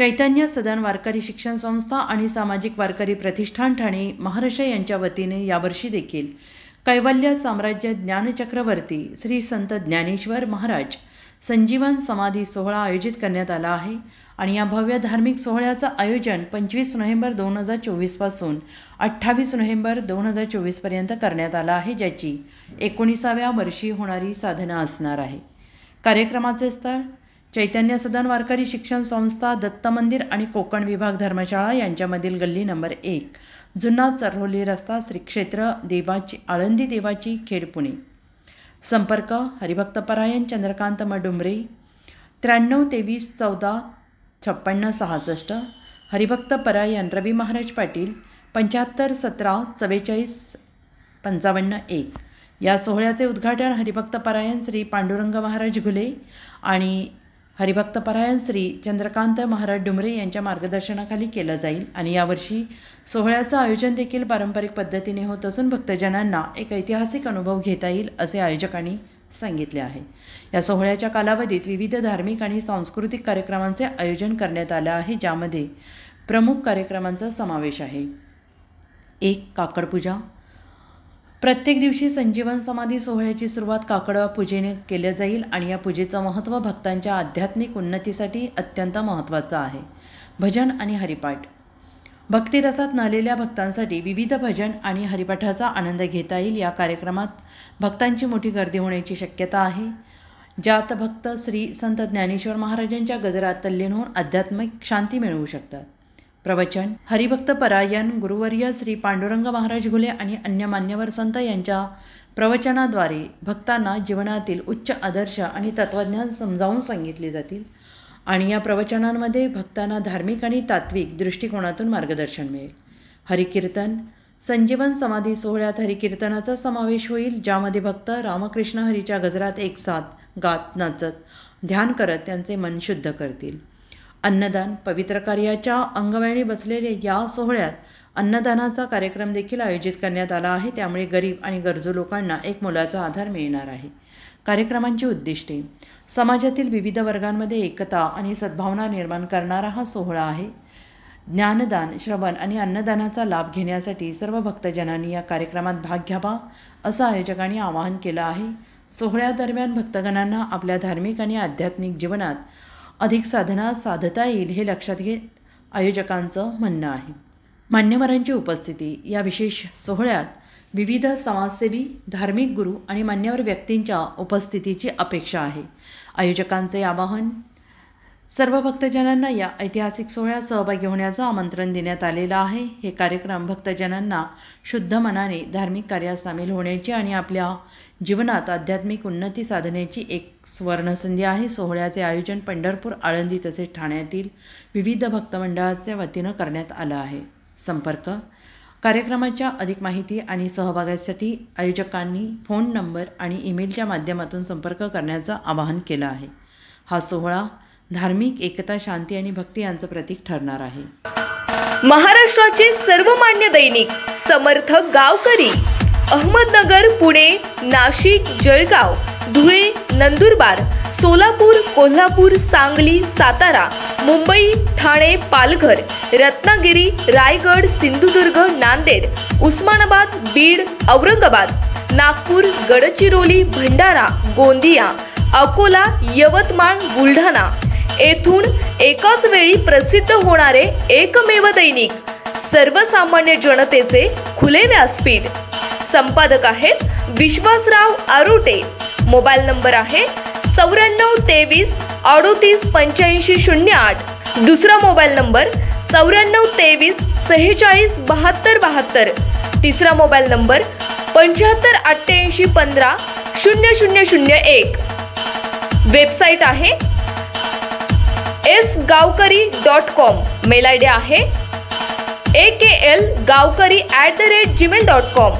चैतन्य सदन वारकरी शिक्षण संस्था आणि सामाजिक वारकरी प्रतिष्ठान ठाणे महाराष्ट्र यांच्या वतीने यावर्षी देखील कैवल्य साम्राज्य ज्ञानचक्रवर्ती श्री संत ज्ञानेश्वर महाराज संजीवन समाधी सोहळा आयोजित करण्यात आला आहे आणि या भव्य धार्मिक सोहळ्याचं आयोजन 25 नोव्हेंबर 2024 पासून 28 नोव्हेंबर 2024 पर्यंत करण्यात आलं आहे, ज्याची 19व्या वर्षी होणारी साधना असणार आहे। कार्यक्रमाचे स्थळ चैतन्य सदन वारकरी शिक्षण संस्था, दत्त मंदिर आणि कोकण विभाग धर्मशाळा यांच्यामधील गल्ली नंबर 1, जुना चरोली रस्ता, श्री क्षेत्र देवाची आळंदी देवाची खेड, पुणे। संपर्क हरिभक्तपरायण चंद्रकांत डुंबरे 93 23 14 56 66, हरिभक्तपरायण रवी महाराज पाटील 75 17 44 55 1। या सोहळ्याचे उद्घाटन हरिभक्तपरायण श्री पांडुरंग महाराज घुले आणि हरिभक्तपरायण श्री चंद्रकांत महाराज डुंबरे यांच्या मार्गदर्शनाखाली केलं जाईल आणि यावर्षी सोहळ्याचं आयोजन देखील पारंपरिक पद्धतीने होत असून भक्तजनांना एक ऐतिहासिक अनुभव घेता येईल असे आयोजकांनी सांगितले आहे। या सोहळ्याच्या कालावधीत विविध धार्मिक आणि सांस्कृतिक कार्यक्रमांचे आयोजन करण्यात आले आहे, ज्यामध्ये प्रमुख कार्यक्रमांचा समावेश आहे। 1. काकडपूजा। प्रत्येक दिवशी संजीवन समाधी सोहळ्याची सुरुवात काकडा पूजेने केली जाईल आणि या पूजेचं महत्त्व भक्तांच्या आध्यात्मिक उन्नतीसाठी अत्यंत महत्त्वाचं आहे। भजन आणि हरिपाठ। भक्तिरसात न्हालेल्या भक्तांसाठी विविध भजन आणि हरिपाठाचा आनंद घेता येईल। या कार्यक्रमात भक्तांची मोठी गर्दी होण्याची शक्यता आहे, ज्यात भक्त श्री संत ज्ञानेश्वर महाराजांच्या गजरात तल्लीन होऊन आध्यात्मिक शांती मिळवू शकतात। प्रवचन हरिभक्तपरायण गुरुवर्य श्री पांडुरंग महाराज घुले आणि अन्य मान्यवर संत यांच्या प्रवचनाद्वारे भक्तांना जीवनातील उच्च आदर्श आणि तत्त्वज्ञान समजावून सांगितले जातील आणि या प्रवचनांमध्ये भक्तांना धार्मिक आणि तात्विक दृष्टिकोनातून मार्गदर्शन मिळेल। हरिकीर्तन। संजीवन समाधी सोहळ्यात हरिकीर्तनाचा समावेश होईल, ज्यामध्ये भक्त रामकृष्ण हरीच्या गजरात एकसाथ गात नाचत ध्यान करत त्यांचे मन शुद्ध करतील। अन्नदान। पवित्र कार्याच्या अंगवळणी बसलेले या सोहळ्यात अन्नदानाचा कार्यक्रम देखील आयोजित करण्यात आला आहे, त्यामुळे गरीब आणि गरजू लोकांना एक मोलाचा आधार मिळणार आहे। कार्यक्रमांची उद्दिष्टे। समाजातील विविध वर्गांमध्ये एकता आणि सद्भावना निर्माण करणारा हा सोहळा आहे। ज्ञानदान, श्रवण आणि अन्नदानाचा लाभ घेण्यासाठी सर्व भक्तजनांनी या कार्यक्रमात भाग घ्यावा असं आयोजकांनी आवाहन केलं आहे। सोहळ्यादरम्यान भक्तगणांना आपल्या धार्मिक आणि आध्यात्मिक जीवनात अधिक साधना साधता येईल हे लक्षात घेत आयोजकांचं म्हणणं आहे। मान्यवरांची उपस्थिती। या विशेष सोहळ्यात विविध समाजसेवी, धार्मिक गुरू आणि मान्यवर व्यक्तींच्या उपस्थितीची अपेक्षा आहे। आयोजकांचे आवाहन सर्व भक्तजनांना या ऐतिहासिक सोहळ्यात सहभागी होण्याचं आमंत्रण देण्यात आलेलं आहे। हे कार्यक्रम भक्तजनांना शुद्ध मनाने धार्मिक कार्यात सामील होण्याची आणि आपल्या जीवनात आध्यात्मिक उन्नती साधण्याची एक सुवर्णसंधी आहे। सोहळ्याचे आयोजन पंढरपूर, आळंदी तसेच ठाण्यातील विविध भक्तमंडळाच्या वतीनं करण्यात आलं आहे। संपर्क कार्यक्रमाच्या अधिक माहिती आणि सहभागासाठी आयोजकांनी फोन नंबर आणि ईमेलच्या माध्यमातून संपर्क करण्याचं आवाहन केलं आहे। हा सोहळा धार्मिक एकता, शांती आणि भक्ती यांचं प्रतीक ठरणार आहे। महाराष्ट्राचे सर्वमान्य दैनिक समर्थ गावकरी अहमदनगर, पुणे, नाशिक, जळगाव, धुळे, नंदुरबार, सोलापूर, कोल्हापूर, सांगली, सातारा, मुंबई, ठाणे, पालघर, रत्नागिरी, रायगड, सिंधुदुर्ग, नांदेड, उस्मानाबाद, बीड, औरंगाबाद, नागपूर, गडचिरोली, भंडारा, गोंदिया, अकोला, यवतमाळ, बुलढाणा येथून एकाच वेळी प्रसिद्ध होणारे एकमेव दैनिक, सर्वसामान्य जनतेचे खुले व्यासपीठ। संपादक आहेत विश्वासराव आरोटे। मोबाईल नंबर आहे 94 23 38 85 08। दुसरा मोबाईल नंबर 94 23 46 72 72। तिसरा मोबाईल नंबर 75 88 15 0001। वेबसाईट आहे sgavkari.com। मेल आयडी आहे aklgavkari@gmail.com।